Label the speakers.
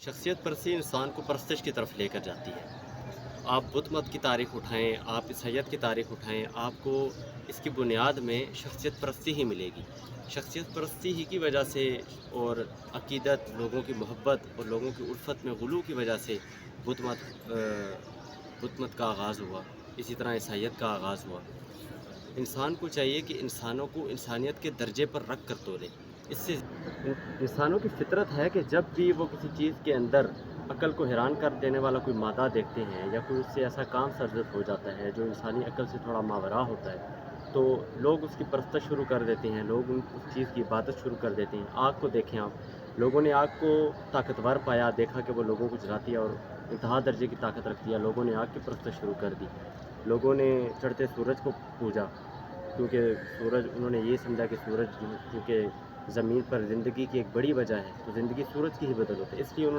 Speaker 1: शख्सियत परस्ती इंसान को परस्तिश की तरफ लेकर जाती है। आप बुत मत की तारीख़ उठाएँ, आप ईसाइयत की तारीख़ उठाएँ, आपको इसकी बुनियाद में शख्सियत परस्ती ही मिलेगी। शख्सियत परस्ती ही की वजह से और अक़ीदत, लोगों की मोहब्बत और लोगों की उल्फ़त में ग़ुलू की वजह से बुत मत बुत मत का आगाज़ हुआ। इसी तरह ईसाइयत का आगाज़ हुआ। इंसान को चाहिए कि इंसानों को इंसानियत के दर्जे पर रख कर तोले। इससे इंसानों की फ़ितरत है कि जब भी वो किसी चीज़ के अंदर अक़ल को हैरान कर देने वाला कोई मादा देखते हैं या कोई उससे ऐसा काम सरज़द हो जाता है जो इंसानी अक़ल से थोड़ा मावरा होता है, तो लोग उसकी परस्तिश शुरू कर देते हैं, लोग उस चीज़ की इबादत शुरू कर देते हैं। आग को देखें आप, लोगों ने आग को ताकतवर पाया, देखा कि वो लोगों को जलाती है और इंतहा दर्जे की ताकत रखती है, लोगों ने आग की परस्तिश शुरू कर दी। लोगों ने चढ़ते सूरज को पूजा, क्योंकि सूरज, उन्होंने ये समझा कि सूरज क्योंकि ज़मीन पर ज़िंदगी की एक बड़ी वजह है, तो ज़िंदगी सूरज की ही बदौलत है, इसलिए उन्होंने